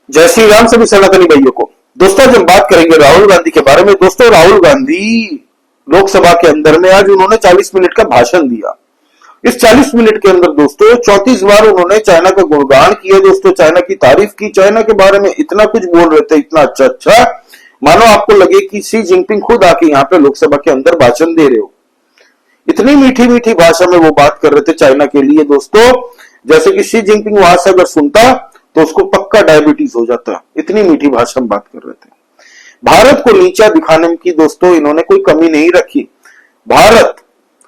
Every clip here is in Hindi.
जय श्री राम सभी सनातनी भाइयों को। दोस्तों आज हम बात करेंगे राहुल गांधी के बारे में। दोस्तों राहुल गांधी लोकसभा के अंदर में आज उन्होंने 40 मिनट का भाषण दिया। इस 40 मिनट के अंदर दोस्तों 34 बार उन्होंने चाइना का गुणगान किया, दोस्तों चाइना की तारीफ की, चाइना के बारे में इतना कुछ बोल रहे थे, इतना अच्छा मानो आपको लगे कि शी जिनपिंग खुद आके यहाँ पे लोकसभा के अंदर भाषण दे रहे हो। इतनी मीठी मीठी भाषा में वो बात कर रहे थे चाइना के लिए दोस्तों, जैसे कि शी जिनपिंग वहां से अगर सुनता तो उसको पक्का डायबिटीज हो जाता। इतनी मीठी भाषा में बात कर रहे थे। भारत को नीचा दिखाने की दोस्तों इन्होंने कोई कमी नहीं रखी। भारत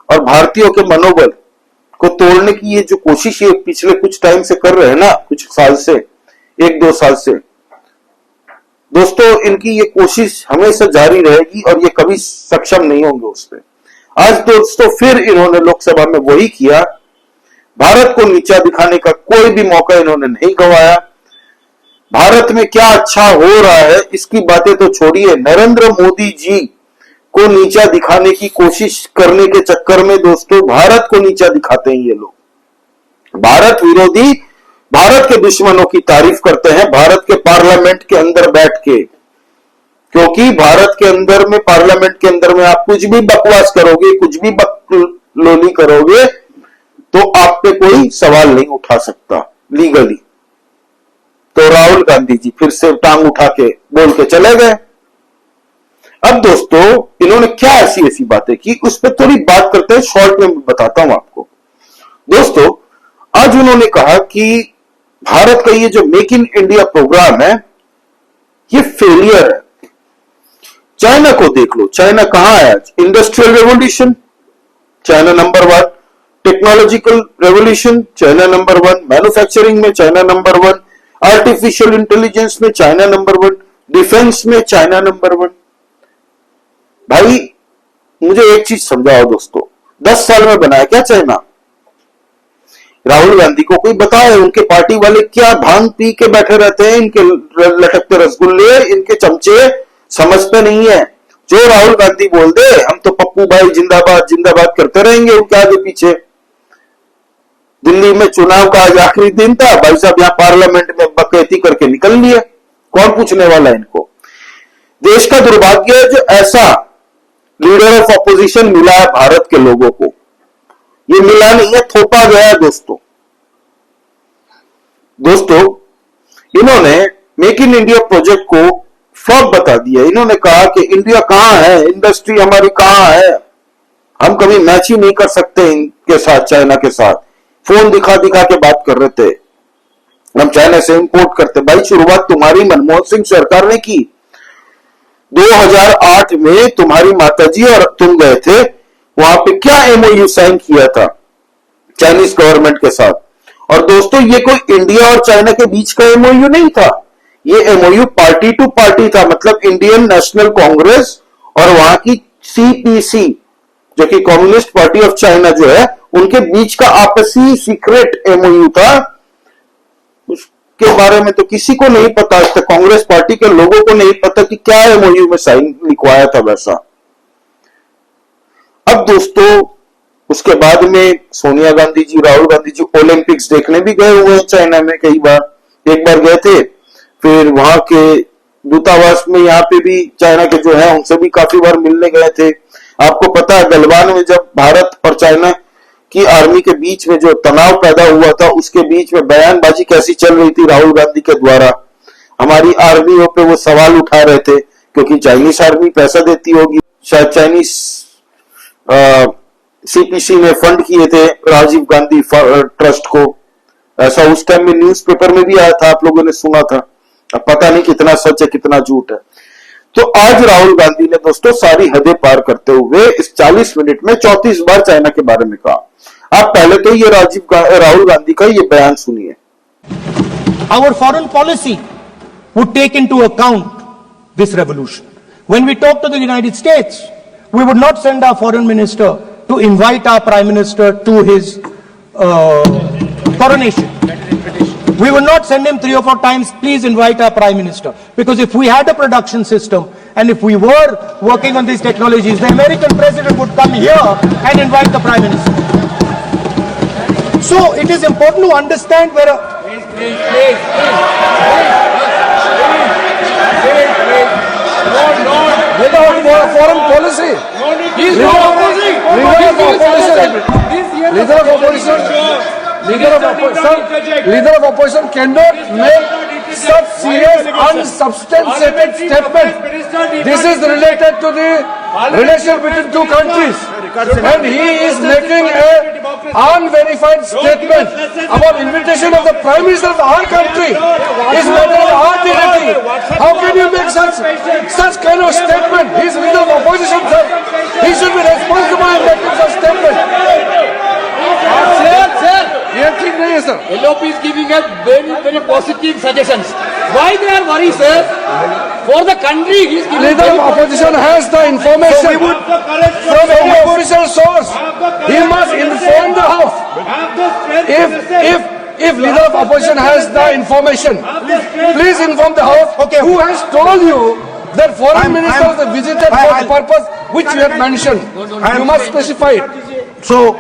और भारतीयों के मनोबल को तोड़ने की ये जो कोशिश ये पिछले कुछ टाइम से कर रहे हैं ना, कुछ साल से, 1-2 साल से दोस्तों, इनकी ये कोशिश हमेशा जारी रहेगी और ये कभी सक्षम नहीं होंगे उस पर। आज दोस्तों फिर इन्होंने लोकसभा में वही किया। भारत को नीचा दिखाने का कोई भी मौका इन्होंने नहीं गंवाया। भारत में क्या अच्छा हो रहा है इसकी बातें तो छोड़िए, नरेंद्र मोदी जी को नीचा दिखाने की कोशिश करने के चक्कर में दोस्तों भारत को नीचा दिखाते हैं ये लोग। भारत विरोधी, भारत के दुश्मनों की तारीफ करते हैं भारत के पार्लियामेंट के अंदर बैठ के, क्योंकि भारत के अंदर में, पार्लियामेंट के अंदर में आप कुछ भी बकवास करोगे, कुछ भी बकलोली करोगे तो आप पे कोई सवाल नहीं उठा सकता लीगली। तो राहुल गांधी जी फिर से टांग उठा के बोल के चले गए। अब दोस्तों इन्होंने क्या ऐसी बातें की उस पर थोड़ी बात करते हैं, शॉर्ट में बताता हूं आपको। दोस्तों आज उन्होंने कहा कि भारत का ये जो मेक इन इंडिया प्रोग्राम है ये फेलियर है। चाइना को देख लो, चाइना कहां है आज? Industrial revolution China number 1, technological revolution China number 1, manufacturing में चाइना नंबर 1, आर्टिफिशियल इंटेलिजेंस में चाइना नंबर 1, डिफेंस में चाइना नंबर 1। भाई मुझे एक चीज समझाओ दोस्तों, 10 साल में बनाया क्या चाइना? राहुल गांधी को कोई बताए उनके पार्टी वाले क्या भांग पी के बैठे रहते हैं, इनके लटकते रसगुल्ले, इनके चमचे समझते नहीं है। जो राहुल गांधी बोल दे हम तो पप्पू भाई जिंदाबाद जिंदाबाद करते रहेंगे उनके आगे पीछे। दिल्ली में चुनाव का आज आखिरी दिन था, भाई साहब यहां पार्लियामेंट में बकैती करके निकल लिए, कौन पूछने वाला है इनको? देश का दुर्भाग्य है जो ऐसा लीडर ऑफ ऑपोजिशन मिला है भारत के लोगों को। ये मिला नहीं है, थोपा गया है दोस्तों। इन्होंने मेक इन इंडिया प्रोजेक्ट को फ्लॉप बता दिया। इन्होंने कहा कि इंडिया कहां है, इंडस्ट्री हमारी कहां है, हम कभी मैच ही नहीं कर सकते इनके साथ, चाइना के साथ। फोन दिखा दिखा के बात कर रहे थे हम चाइना से इंपोर्ट करते। भाई शुरुआत तुम्हारी मनमोहन सिंह सरकार ने की। 2008 में तुम्हारी माताजी और तुम गए थे वहां पे, क्या एमओयू साइन किया था चाइनीज गवर्नमेंट के साथ। और दोस्तों ये कोई इंडिया और चाइना के बीच का एमओयू नहीं था, ये एमओयू पार्टी टू पार्टी था, मतलब इंडियन नेशनल कांग्रेस और वहां की सीपीसी जो कि कम्युनिस्ट पार्टी ऑफ चाइना जो है उनके बीच का आपसी सीक्रेट एमओयू था। उसके बारे में तो किसी को नहीं पता, कांग्रेस पार्टी के लोगों को नहीं पता कि क्या एमओयू में साइन लिखवाया था वैसा। अब दोस्तों उसके बाद में सोनिया गांधी जी, राहुल गांधी जी ओलंपिक्स देखने भी गए हुए हैं चाइना में कई बार। एक बार गए थे, फिर वहां के दूतावास में यहाँ पे भी चाइना के जो है उनसे भी काफी बार मिलने गए थे। आपको पता है गलवान में जब भारत और चाइना की आर्मी के बीच में जो तनाव पैदा हुआ था, उसके बीच में बयानबाजी कैसी चल रही थी राहुल गांधी के द्वारा। हमारी आर्मियों पे वो सवाल उठा रहे थे क्योंकि चाइनीज आर्मी पैसा देती होगी, शायद चाइनीज सीपीसी ने फंड किए थे राजीव गांधी ट्रस्ट को, ऐसा उस टाइम में न्यूज़पेपर में भी आया था, आप लोगों ने सुना था। अब पता नहीं कितना सच है कितना झूठ है। तो आज राहुल गांधी ने दोस्तों सारी हदें पार करते हुए इस 40 मिनट में 34 बार चाइना के बारे में कहा। आप पहले तो ये राहुल गांधी का ये बयान सुनिए। Our foreign policy would take into account this revolution. When we talk to the United States, we would not send our foreign minister to invite our prime minister to his coronation. We will not send him 3 or 4 times, please invite our prime minister. Because if we had a production system and if we were working on these technologies, the American president would come here and invite the prime minister. So it is important to understand where foreign policy. Leader of opposition cannot make such serious unsubstantiated statement. This is related to the relation between two countries, and he is making an unverified statement about invitation of the Prime Minister of our country. Is matter of our dignity. How can you make such kind of statement? He is leader of opposition, sir. He should be responsible in making such statement. Sir, LOP is giving us very positive suggestions. Why they are worried, sir? For the country, he is giving. Leader of opposition has the information from any official source. He must inform the House. If leader of opposition has the information, please inform the House. Okay. Who has told you that foreign ministers visited for the purpose which you had mentioned? You must specify it. So,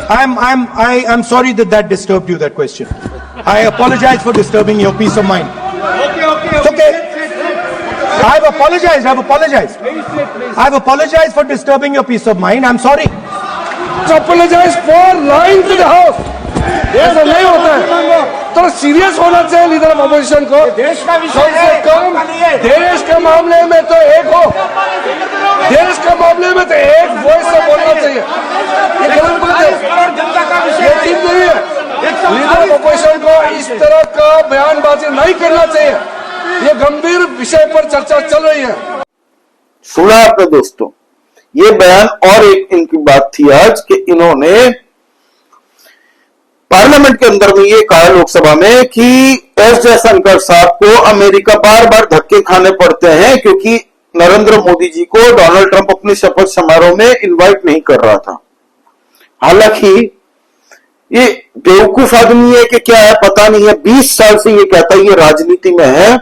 I'm sorry that disturbed you, that question. I apologize for disturbing your peace of mind. It's okay. I've apologized for disturbing your peace of mind. I'm sorry. Apologize for lying to the House. ऐसा नहीं होता है. तो सीरियस होना चाहिए लीडर ऑफ अपोजिशन को. कम से कम देश के मामले में तो एक हो. देश के मामले में तो एक वॉइस से बोलना चाहिए. ये गलत बात है. ये ठीक नहीं है. लीडर ऑफ अपोजिशन को इस तरह का बयानबाजी नहीं करना चाहिए. ये गंभीर विषय पर चर्चा चल रही है. सुना आपने दोस्तों, ये बयान और एक इनकी बात थी आज कि इन्होंने पार्लियामेंट के अंदर में ये कहा लोकसभा में कि एस जयशंकर साहब को अमेरिका बार बार धक्के खाने पड़ते हैं क्योंकि नरेंद्र मोदी जी को डोनाल्ड ट्रंप अपने शपथ समारोह में इनवाइट नहीं कर रहा था. हालांकि ये बेवकूफ आदमी है कि क्या है पता नहीं है. 20 साल से ये कहता है, ये राजनीति में है.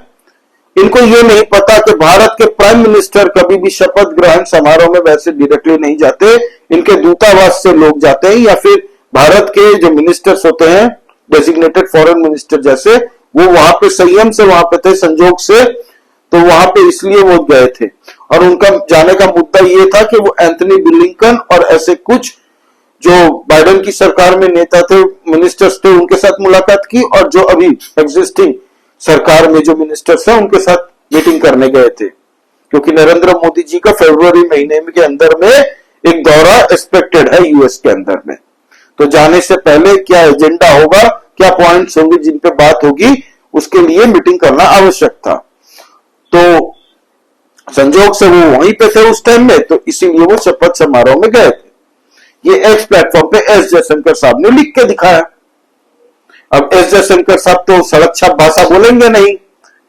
इनको ये नहीं पता कि भारत के प्राइम मिनिस्टर कभी भी शपथ ग्रहण समारोह में वैसे डायरेक्टली नहीं जाते. इनके दूतावास से लोग जाते हैं या फिर भारत के जो मिनिस्टर्स होते हैं डेजिग्नेटेड फॉरेन मिनिस्टर जैसे, वो वहां पे संयम से वहां पे थे, संजोग से, तो वहां पे इसलिए वो गए थे. और उनका जाने का मुद्दा ये था कि वो एंथनी ब्लिंकन और ऐसे कुछ जो बाइडेन की सरकार में नेता थे, मिनिस्टर्स थे, उनके साथ मुलाकात की और जो अभी एग्जिस्टिंग सरकार में जो मिनिस्टर्स हैं उनके साथ मीटिंग करने गए थे. क्योंकि नरेंद्र मोदी जी का फरवरी महीने के अंदर में एक दौरा एक्सपेक्टेड है यूएस के अंदर में. तो जाने से पहले क्या एजेंडा होगा, क्या पॉइंट्स होंगे जिन पे बात होगी, उसके लिए मीटिंग करना आवश्यक था. तो संजोग से वो वहीं पे थे उस टाइम में, तो इसीलिए वो शपथ समारोह में गए थे. ये एक्स प्लेटफॉर्म पे एस जयशंकर साहब ने लिख के दिखाया. अब एस जयशंकर साहब तो सड़क छाप भाषा बोलेंगे नहीं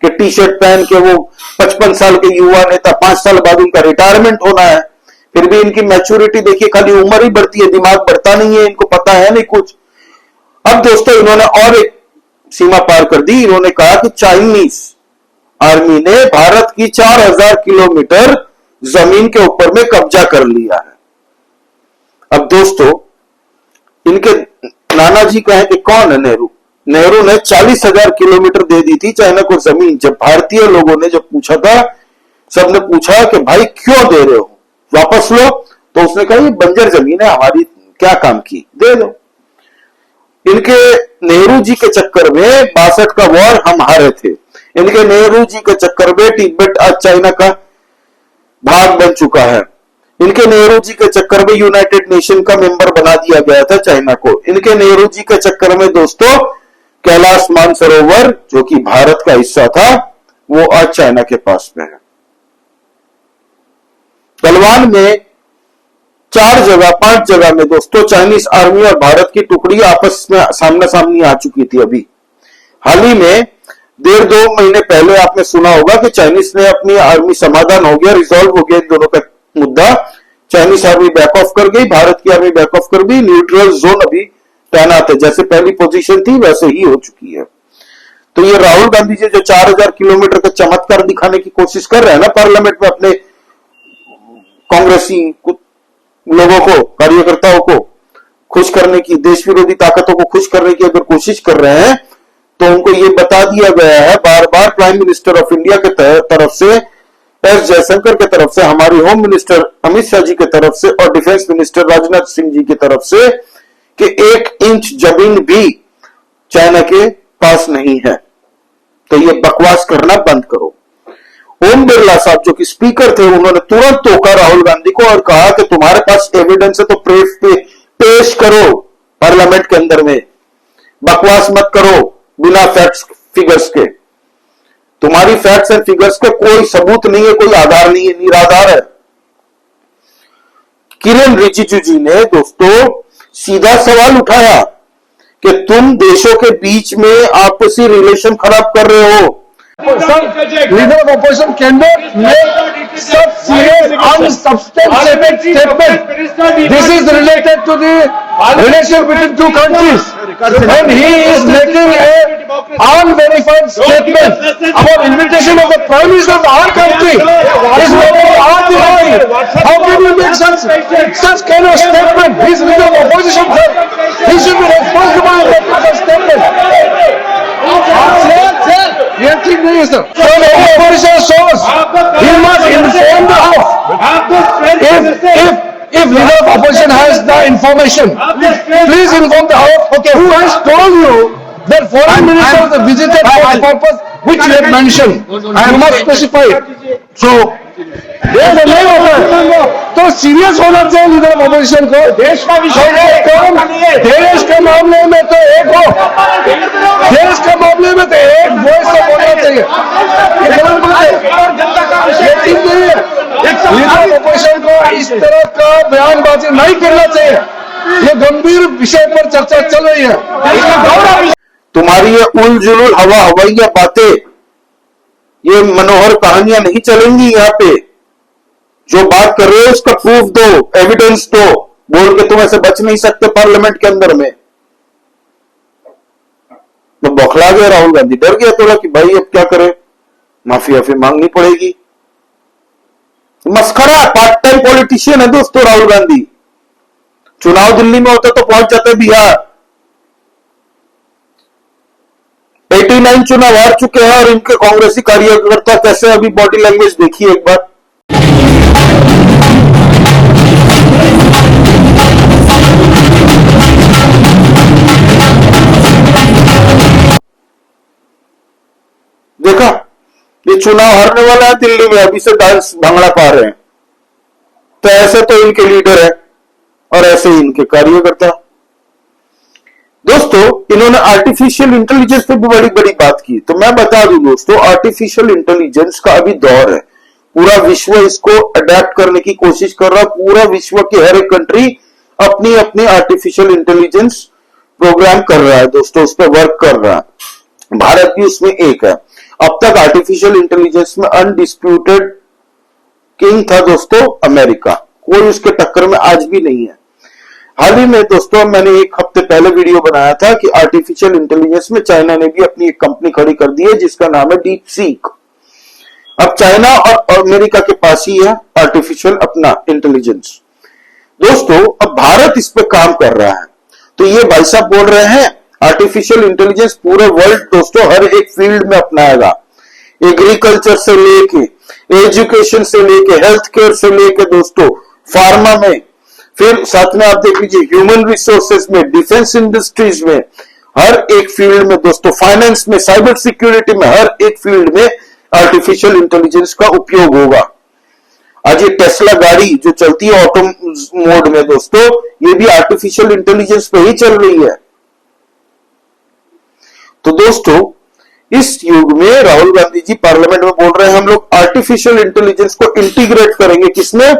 कि टी शर्ट पहन के वो 55 साल के युवा नेता, 5 साल बाद उनका रिटायरमेंट होना है. फिर भी इनकी मैच्योरिटी देखिए, खाली उम्र ही बढ़ती है, दिमाग बढ़ता नहीं है. इनको पता है नहीं कुछ. अब दोस्तों इन्होंने और एक सीमा पार कर दी. इन्होंने कहा कि चाइनीज आर्मी ने भारत की 4000 किलोमीटर जमीन के ऊपर में कब्जा कर लिया है. अब दोस्तों इनके नाना जी कहें कि कौन है नेहरू ने 40,000 किलोमीटर दे दी थी चाइना को जमीन. जब भारतीय लोगों ने जब पूछा था, सबने पूछा कि भाई क्यों दे रहे हो, वापस लो, तो उसने कहा ये बंजर जमीन है, हमारी क्या काम की, दे दो. इनके नेहरू जी के चक्कर में 62 का वॉर हम हारे थे. इनके नेहरू जी के चक्कर में तिब्बत आज चाइना का भाग बन चुका है. इनके नेहरू जी के चक्कर में यूनाइटेड नेशन का मेंबर बना दिया गया था चाइना को. इनके नेहरू जी के चक्कर में दोस्तों कैलाश मानसरोवर जो कि भारत का हिस्सा था, वो आज चाइना के पास में है. गलवान में 5 जगह में दोस्तों चाइनीज आर्मी और भारत की टुकड़ी आपस में सामना सामनी आ चुकी थी. अभी हाल ही में 1.5-2 महीने पहले आपने सुना होगा कि चाइनीज ने अपनी आर्मी समाधान हो गया, रिजॉल्व हो गया इन दोनों का मुद्दा. चाइनीज आर्मी बैक ऑफ कर गई, भारत की आर्मी बैक ऑफ कर गई. न्यूट्रल जोन अभी तैनात है, जैसे पहली पोजीशन थी वैसे ही हो चुकी है. तो ये राहुल गांधी जी जो 4000 किलोमीटर का चमत्कार दिखाने की कोशिश कर रहे हैं ना पार्लियामेंट में, अपने कांग्रेसी लोगों को, कार्यकर्ताओं को खुश करने की, देश विरोधी ताकतों को खुश करने की अगर कोशिश कर रहे हैं, तो उनको ये बता दिया गया है बार बार प्राइम मिनिस्टर ऑफ इंडिया के तरफ से एस जयशंकर की तरफ से, हमारी होम मिनिस्टर अमित शाह जी की तरफ से और डिफेंस मिनिस्टर राजनाथ सिंह जी की तरफ से कि 1 इंच जमीन भी चाइना के पास नहीं है। तो ये बकवास करना बंद करो। ओम बिरला साहब जो कि स्पीकर थे, उन्होंने तुरंत टोका राहुल गांधी को और कहा कि तुम्हारे पास एविडेंस है तो पेश करो पार्लियामेंट के अंदर में, बकवास मत करो बिना फैक्ट्स फिगर्स के। तुम्हारी फैक्ट्स एंड फिगर्स के कोई सबूत नहीं है, कोई आधार नहीं है, निराधार है। किरेन रिजिजू जी ने दोस्तों सीधा सवाल उठाया कि तुम देशों के बीच में आपसी रिलेशन खराब कर रहे हो। Leader of opposition cannot make such serious unsubstantiated statement. This is related to the relation between two countries, and he is making a unverified statement about invitation of the Prime Minister of our country. Is not our denial. How can you make such kind of statement? He is leader of opposition. He should be responsible for making such statement. ये ठीक नहीं है sir. So the opposition shows he must inform the House. If leader of opposition has the information, please inform the House. Okay, who has told you that foreign minister visited for the purpose which you have mentioned? You must specify it. So नहीं होता तो सीरियस होना चाहिए लीडर ऑफ ऑपोजिशन को। देश का विषय है, देश के मामले में तो एक हो, देश के मामले में तो एक वॉइस से बोलना चाहिए। ये ठीक नहीं है। लीडर ऑफ ऑपोजिशन को इस तरह का बयानबाजी नहीं करना चाहिए। ये गंभीर विषय पर चर्चा चल रही है। तुम्हारी ये उलझुल हवा हवाइया बातें, ये मनोहर कहानियां नहीं चलेंगी। यहाँ पे जो बात कर रहे हो उसका प्रूफ दो, एविडेंस दो। बोल के तुम ऐसे बच नहीं सकते पार्लियामेंट के अंदर में। तो बौखला गया राहुल गांधी, डर गया थोड़ा कि भाई अब क्या करे, माफी वाफी मांगनी पड़ेगी। मस्खरा, पार्ट टाइम पॉलिटिशियन है दोस्तों राहुल गांधी। चुनाव दिल्ली में होता तो पहुंच जाते बिहार। 89 चुनाव हार चुके हैं और इनके कांग्रेसी कार्यकर्ता कैसे अभी बॉडी लैंग्वेज देखिए एक बार। देखा, ये चुनाव हारने वाला है दिल्ली में, अभी से डांस भांगड़ा पा रहे हैं। तो ऐसे तो इनके लीडर है और ऐसे ही इनके कार्यकर्ता। दोस्तों इन्होंने आर्टिफिशियल इंटेलिजेंस पे भी बड़ी बड़ी बात की। तो मैं बता दूं दोस्तों, आर्टिफिशियल इंटेलिजेंस का अभी दौर है। पूरा विश्व इसको अडेप्ट करने की कोशिश कर रहा है। पूरा विश्व की हर एक कंट्री अपनी अपनी आर्टिफिशियल इंटेलिजेंस प्रोग्राम कर रहा है दोस्तों, उस पर वर्क कर रहा है। भारत भी उसमें एक है। अब तक आर्टिफिशियल इंटेलिजेंस में अनडिस्प्यूटेड किंग था दोस्तों अमेरिका, कोई उसके टक्कर में आज भी नहीं है। हाल ही में दोस्तों मैंने एक हफ्ते पहले वीडियो बनाया था कि आर्टिफिशियल इंटेलिजेंस में चाइना ने भी अपनी एक कंपनी खड़ी कर दी है जिसका नाम है डीप सीक। अब चाइना और अमेरिका के पास ही है आर्टिफिशियल अपना इंटेलिजेंस। दोस्तों अब भारत इस पे काम कर रहा है। तो ये भाई साहब बोल रहे हैं आर्टिफिशियल इंटेलिजेंस पूरे वर्ल्ड दोस्तों हर एक फील्ड में अपनाएगा। एग्रीकल्चर से लेके, एजुकेशन से लेके, हेल्थ केयर से लेके दोस्तों, फार्मा में, फिर साथ में आप देख लीजिए ह्यूमन रिसोर्सेज में, डिफेंस इंडस्ट्रीज में, हर एक फील्ड में दोस्तों, फाइनेंस में, साइबर सिक्योरिटी में, हर एक फील्ड में आर्टिफिशियल इंटेलिजेंस का उपयोग होगा। आज ये टेस्ला गाड़ी जो चलती है ऑटो मोड में दोस्तों, ये भी आर्टिफिशियल इंटेलिजेंस पे ही चल रही है। तो दोस्तों इस युग में राहुल गांधी जी पार्लियामेंट में बोल रहे हैं हम लोग आर्टिफिशियल इंटेलिजेंस को इंटीग्रेट करेंगे, किसमें?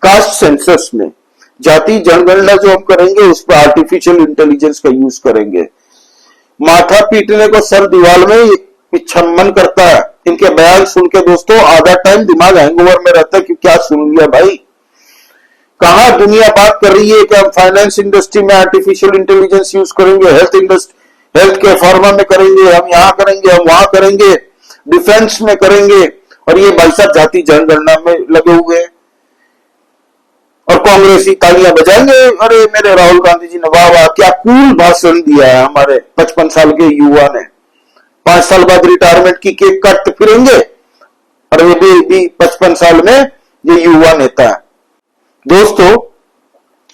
कास्ट सेंसस में। जाति जनगणना जो हम करेंगे उस पर आर्टिफिशियल इंटेलिजेंस का यूज करेंगे। माथा पीटने को सर दीवार में इच्छा मन करता है। इनके बयान सुन के दोस्तों आधा टाइम दिमाग हैंगओवर में रहता है कि क्या सुन लिया भाई। कहां दुनिया बात कर रही है कि हम फाइनेंस इंडस्ट्री में आर्टिफिशियल इंटेलिजेंस यूज करेंगे, हेल्थ के फार्मा में करेंगे, हम यहां करेंगे, हम वहां करेंगे, डिफेंस में करेंगे, और ये भाई साहब जाति जनगणना में लगे हुए हैं। और कांग्रेसी तालियां बजाएंगे, अरे मेरे राहुल गांधी जी ने वाह वाह क्या कूल भाषण दिया है हमारे 55 साल के युवा ने। 5 साल बाद रिटायरमेंट की केक काटते फिरेंगे, और ये भी 55 साल में ये युवा नेता है। दोस्तों,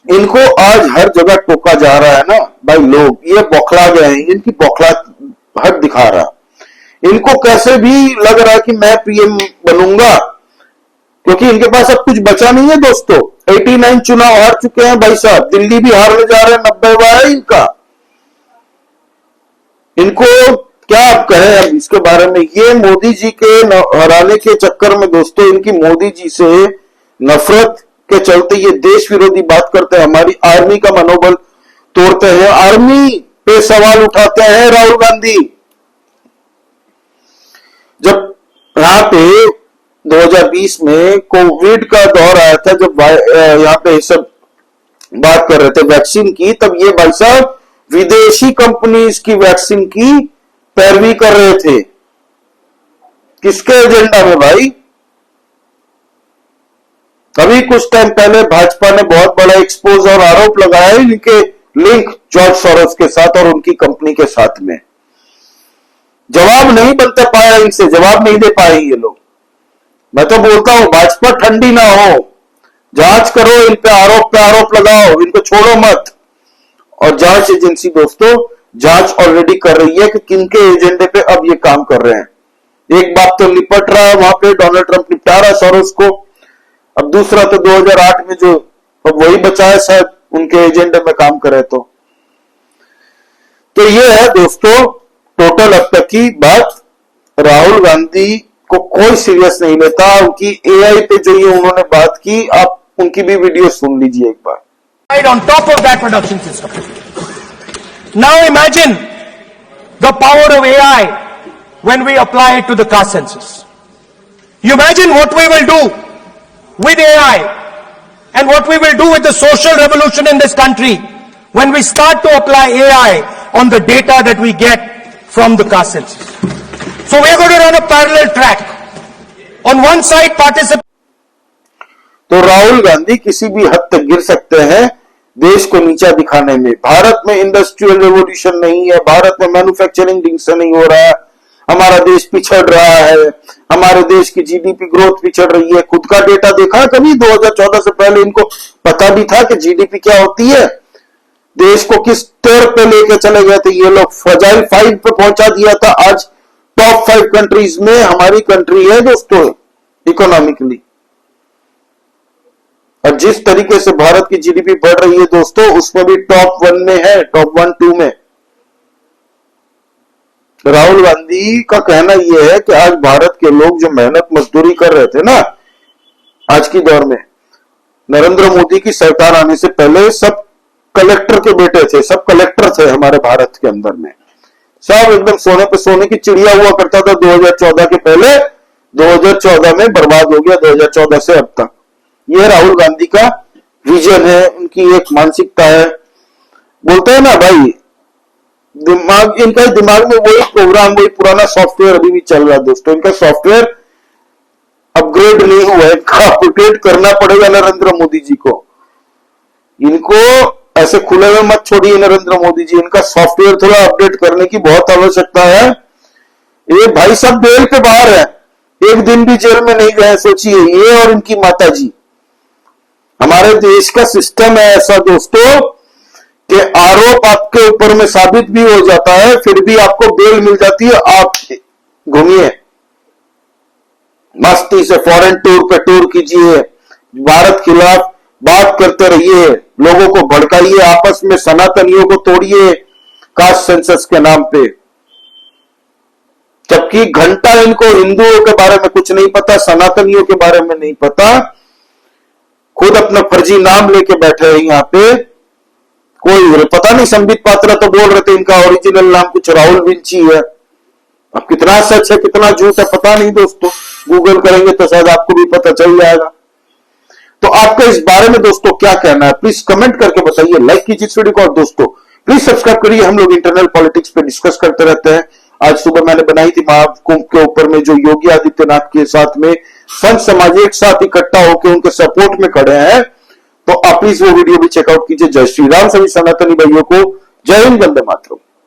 इनको आज हर जगह टोका जा रहा है ना भाई, लोग ये बौखला गए हैं, इनकी बौखलाहट दिखा रहा। इनको कैसे भी लग रहा है कि मैं पीएम बनूंगा, क्योंकि इनके पास अब कुछ बचा नहीं है दोस्तों। 89 चुनाव हार चुके हैं भाई साहब, दिल्ली भी हारने जा रहे हैं, 90वां है इनका। इनको क्या आप कहें अब इसके बारे में। ये मोदी जी के हराने के चक्कर में दोस्तों, इनकी मोदी जी से नफरत के चलते ये देश विरोधी बात करते हैं, हमारी आर्मी का मनोबल तोड़ते हैं, आर्मी पे सवाल उठाते हैं राहुल गांधी। जब यहां पे 2020 में कोविड का दौर आया था, जब यहां पे सब बात कर रहे थे वैक्सीन की, तब ये भाई साहब विदेशी कंपनीज की वैक्सीन की पैरवी कर रहे थे। किसके एजेंडा में भाई? अभी कुछ टाइम पहले भाजपा ने बहुत बड़ा एक्सपोज और आरोप लगाया है इनके लिंक जॉर्ज सोरोस के साथ और उनकी कंपनी के साथ में। जवाब नहीं बनते पाया इनसे, जवाब नहीं दे पाए ये लोग। मैं तो बोलता हूं भाजपा ठंडी ना हो, जांच करो, इन पे आरोप लगाओ, इनको छोड़ो मत। और जांच एजेंसी दोस्तों जांच ऑलरेडी कर रही है कि किनके एजेंडे पे अब ये काम कर रहे हैं। एक बात तो निपट रहा है वहां पे, डोनाल्ड ट्रंप निपटा रहा है सोरोस को। अब दूसरा तो 2008 में जो अब वही बचा है शायद उनके एजेंडे में काम करे तो ये है दोस्तों टोटल अब तक की बात। राहुल गांधी को कोई सीरियस नहीं लेता। उनकी एआई पे जो ये उन्होंने बात की, आप उनकी भी वीडियो सुन लीजिए एक बार। On top of that production system. Now imagine the power of AI when we apply it to the caste census. You imagine what we will do with AI and what we will do with the social revolution in this country when we start to apply AI on the data that we get from the caste census. So we are going to run a parallel track. On one side, participate. तो राहुल गांधी किसी भी हद तक गिर सकते हैं देश को नीचा दिखाने में। भारत में इंडस्ट्रियल रेवोल्यूशन नहीं है, भारत में मैन्युफैक्चरिंग ढंग से नहीं हो रहा है, हमारा देश पिछड़ रहा है, हमारे देश की जीडीपी ग्रोथ पिछड़ रही है। खुद का डेटा देखा कभी? 2014 से पहले इनको पता भी था कि जीडीपी क्या होती है? देश को किस स्तर पे लेके चले गए थे ये लोग, फ्रजाइल 5 पे पहुंचा दिया था। आज टॉप 5 कंट्रीज में हमारी कंट्री है दोस्तों इकोनॉमिकली। और जिस तरीके से भारत की जीडीपी बढ़ रही है दोस्तों, उसमें भी टॉप 1 में है, टॉप 1, 2 में। राहुल गांधी का कहना यह है कि आज भारत के लोग जो मेहनत मजदूरी कर रहे थे ना, आज की दौर में नरेंद्र मोदी की सरकार आने से पहले सब कलेक्टर के बेटे थे, सब कलेक्टर थे हमारे भारत के अंदर में, सब एकदम सोने पे सोने की चिड़िया हुआ करता था 2014 के पहले। 2014 में बर्बाद हो गया, 2014 से अब तक। यह राहुल गांधी का विजन है, उनकी एक मानसिकता है। बोलते हैं ना भाई, दिमाग, इनका दिमाग में वही प्रोग्राम, वही पुराना सॉफ्टवेयर अभी भी चल रहा है दोस्तों। इनका सॉफ्टवेयर अपग्रेड नहीं हुआ है, इनका अपग्रेड करना पड़ेगा नरेंद्र मोदी जी को। इनको ऐसे खुले में मत छोड़िए नरेंद्र मोदी जी, इनका सॉफ्टवेयर थोड़ा अपडेट करने की बहुत आवश्यकता है। ये भाई सब बेल पे बाहर है, एक दिन भी जेल में नहीं गए। सोचिए, ये और इनकी माता जी। हमारे देश का सिस्टम है ऐसा दोस्तों कि आरोप आपके ऊपर में साबित भी हो जाता है, फिर भी आपको बेल मिल जाती है। आप घूमिए मस्ती से, फॉरेन टूर पे टूर कीजिए, भारत खिलाफ बात करते रहिए, लोगों को भड़काइए, आपस में सनातनियों को तोड़िए कास्ट सेंसस के नाम पे। जबकि घंटा इनको हिंदुओं के बारे में कुछ नहीं पता, सनातनियों के बारे में नहीं पता, खुद अपना फर्जी नाम लेके बैठे हैं यहाँ पे। कोई पता नहीं, संबित पात्रा तो बोल रहे थे इनका ओरिजिनल नाम कुछ राहुल विंची है। अब कितना सच है कितना झूठ है पता नहीं दोस्तों, गूगल करेंगे तो शायद आपको भी पता चल जाएगा। तो आपका इस बारे में दोस्तों क्या कहना है, प्लीज कमेंट करके बताइए, लाइक कीजिए इस वीडियो को, और दोस्तों प्लीज सब्सक्राइब करिए। हम लोग इंटरनल पॉलिटिक्स पे डिस्कस करते रहते हैं। आज सुबह मैंने बनाई थी महाकुंभ के ऊपर में, जो योगी आदित्यनाथ के साथ में संत समाज एक साथ इकट्ठा होकर उनके सपोर्ट में खड़े हैं। तो आप प्लीज वो वीडियो भी चेकआउट कीजिए। जय श्री राम। सभी सनातनी भाइयों को जय हिंद, वंदे मातरम।